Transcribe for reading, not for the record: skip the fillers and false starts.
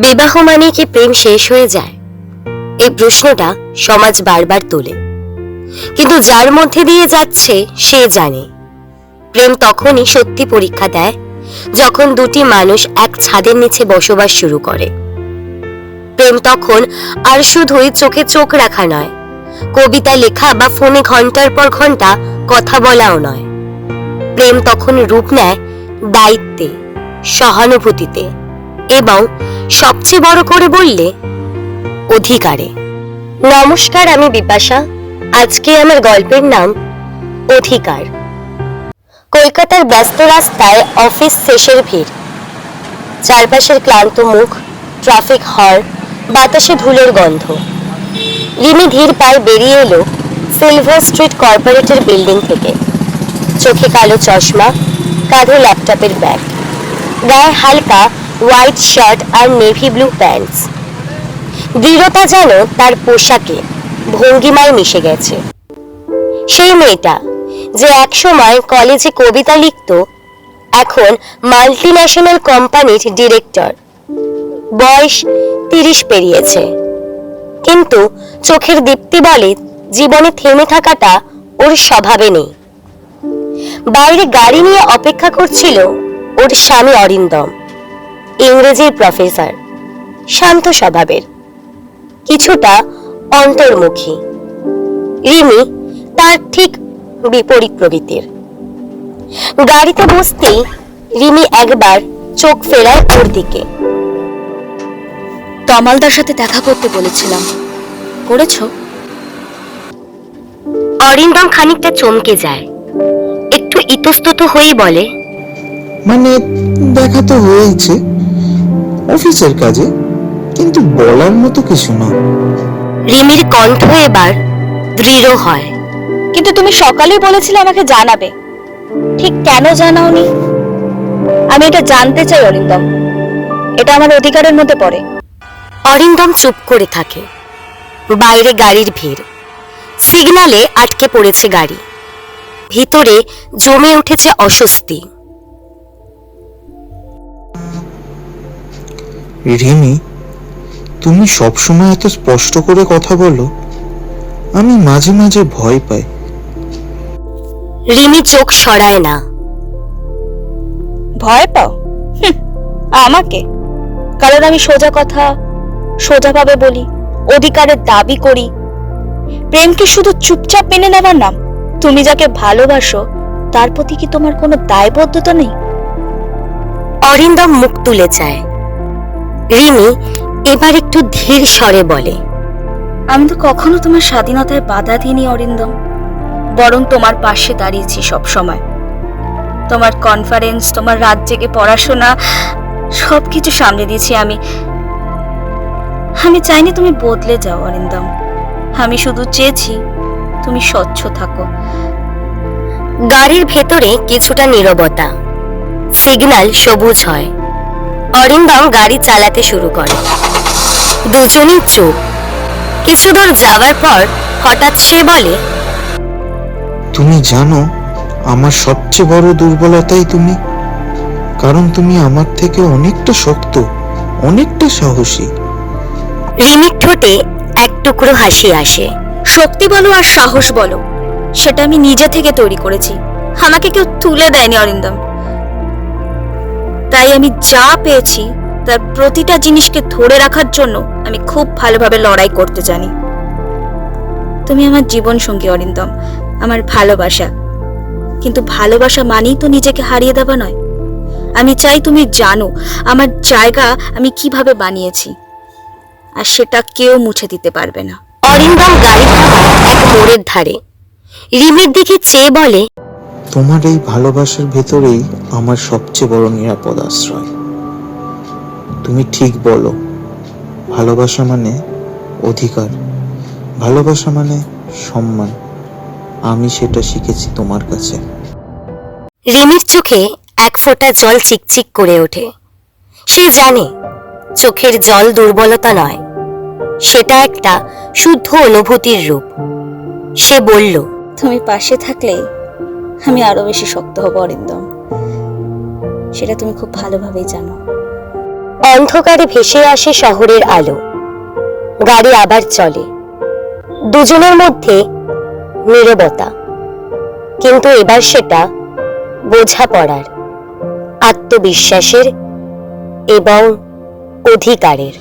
বিবাহ মানে কি প্রেম শেষ হয়ে যায়? এই প্রশ্নটা সমাজ বারবার তোলে, কিন্তু যার মধ্যে দিয়ে যাচ্ছে সে জানে প্রেম তখনই সত্যি পরীক্ষা দেয় যখন দুটি মানুষ এক ছাদের নিচে বসবাস শুরু করে। প্রেম তখন আর শুধুই চোখে চোখ রাখা নয়, কবিতা লেখা বা ফোনে ঘন্টার পর ঘন্টা কথা বলাও নয়। প্রেম তখন রূপ নেয় দায়িত্বে, সহানুভূতিতে এবং সবচেয়ে বড় করে বললে অধিকারে। নমস্কার, আমি বিপাশা। আজকে আমার গল্পের নাম অধিকার। কলকাতার ব্যস্ত রাস্তায় অফিস শেষের ভিড়, চারপাশের ক্লান্ত মুখ, ট্রাফিক হর্ন, বাতাসে ধুলোর গন্ধ। রিমি ধীর পায়ে বেরিয়ে এলো সিলভার স্ট্রিট কর্পোরেটের বিল্ডিং থেকে। চোখে কালো চশমা, কাঁধে ল্যাপটপের ব্যাগ, গায়ে হালকা হোয়াইট শার্ট আর নেভি ব্লু প্যান্টস। দৃঢ়তা যেন তার পোশাকে, ভঙ্গিমায় মিশে গেছে। সেই মেয়েটা যে একসময় কলেজে কবিতা লিখত, এখন মাল্টি ন্যাশনাল কোম্পানির ডিরেক্টর। বয়স 30 পেরিয়েছে, কিন্তু চোখের দীপ্তি বলে জীবনে থেমে থাকাটা ওর স্বভাবে নেই। বাইরে গাড়ি নিয়ে অপেক্ষা করছিল ওর স্বামী অরিন্দম, ইংরেজির প্রফেসর, শান্ত স্বভাবের, কিছুটা অন্তর্মুখী। রিমি তার ঠিক বিপরীত প্রকৃতির। গাড়িতে বসতেই রিমি একবার চোখ ফেরায় ওর দিকে। তমালদার সাথে দেখা করতে বলেছিলাম, করেছো? অরিন্দম খানিকটা চমকে যায়, একটু ইতস্তত হয়েই বলে, মানে দেখা তো হয়েছে অফিসের কাজে, কিন্তু বলার মতো কিছু না। রিমির কণ্ঠ এবার দৃঢ় হয়। কিন্তু তুমি সকালেই বলেছিলে আমাকে জানাবে, ঠিক কেন জানাওনি? আমি এটা জানতে চাই অরিন্দম, এটা আমার অধিকারের মধ্যে পড়ে। অরিন্দম চুপ করে থাকে। বাইরে গাড়ির ভিড়, সিগন্যালে আটকে পড়েছে গাড়ি, ভিতরে জমে উঠেছে অস্বস্তি। রিমি, তুমি সবসময় এত স্পষ্ট করে কথা বলো, আমি মাঝে মাঝে ভয় পাই। রিমি চোখ সরায় না। ভয় পাও? আমাকে? কারণ আমি সোজা কথা সোজাভাবে বলি, অধিকারের দাবি করি। প্রেম কি শুধু চুপচাপ মেনে নেবার নাম? তুমি যাকে ভালোবাসো তার প্রতি কি তোমার কোনো দায়বদ্ধতা নেই? অরিন্দম মুখ তুলে চায়। রিমি এবার একটু ধীর স্বরে বলে, আমি তো কখনো তোমার স্বাধীনতায় বাধা দিইনি অরিন্দম, বরং তোমার পাশে দাঁড়িয়েছি সব সময়। তোমার কনফারেন্স, তোমার রাত জেগে পড়াশোনা, সবকিছু সামলে দিয়েছি আমি। আমি চাইনি তুমি বদলে যাও অরিন্দম, আমি শুধু চেয়েছি তুমি স্বচ্ছ থাকো। গাড়ির ভেতরে কিছুটা নীরবতা। সিগন্যাল সবুজ হয়। অরিন্দম গাড়ি চালাতে শুরু করে। দুজনই চুপ। কিছু দূর যাওয়ার পর হঠাৎ সে বলে, তুমি জানো আমার সবচেয়ে বড় দুর্বলতাই তুমি, কারণ তুমি আমার থেকে অনেকটা শক্ত, অনেকটা সাহসী। রিমির ঠোঁটে এক টুকরো হাসি আসে। শক্তি বলো আর সাহস বলো, সেটা আমি নিজে থেকে তৈরি করেছি, আমাকে কেউ তুলে দেয়নি অরিন্দম। তাই আমি যা পেয়েছি তার প্রতিটা জিনিসকে ধরে রাখার জন্য আমি খুব ভালোভাবে লড়াই করতে জানি। তুমি আমার জীবন সঙ্গী অরিন্দম, আমার ভালোবাসা। কিন্তু ভালোবাসা মানেই তো নিজেকে হারিয়ে দেওয়া নয়। আমি চাই তুমি জানো আমার জায়গা আমি কিভাবে বানিয়েছি, আর সেটা কেউ মুছে দিতে পারবে না। অরিন্দম গাড়ি থামায় এক মোড়ের ধারে। রিমির দিকে চেয়ে বলে, তোমার এই ভালোবাসার ভেতরেই আমার সবচেয়ে বড় নিরাপদ আশ্রয়। তুমি ঠিক বলো, ভালোবাসা মানে অধিকার, ভালোবাসা মানে সম্মান। আমি সেটা শিখেছি তোমার কাছে। রিমির চোখে এক ফোঁটা জল চিকচিক করে ওঠে। সে জানে চোখের জল দুর্বলতা নয়, সেটা একটা শুদ্ধ অনুভূতির রূপ। সে বলল, তুমি পাশে থাকলে আমি আরো বেশি শক্ত হব অরিন্দম, সেটা তুমি খুব ভালোভাবেই জানো। অন্ধকারে ভেসে আসে শহরের আলো। গাড়ি আবার চলে, দুজনের মধ্যে নীরবতা, কিন্তু এবার সেটা বোঝাপড়ার, আত্মবিশ্বাসের এবং অধিকারের।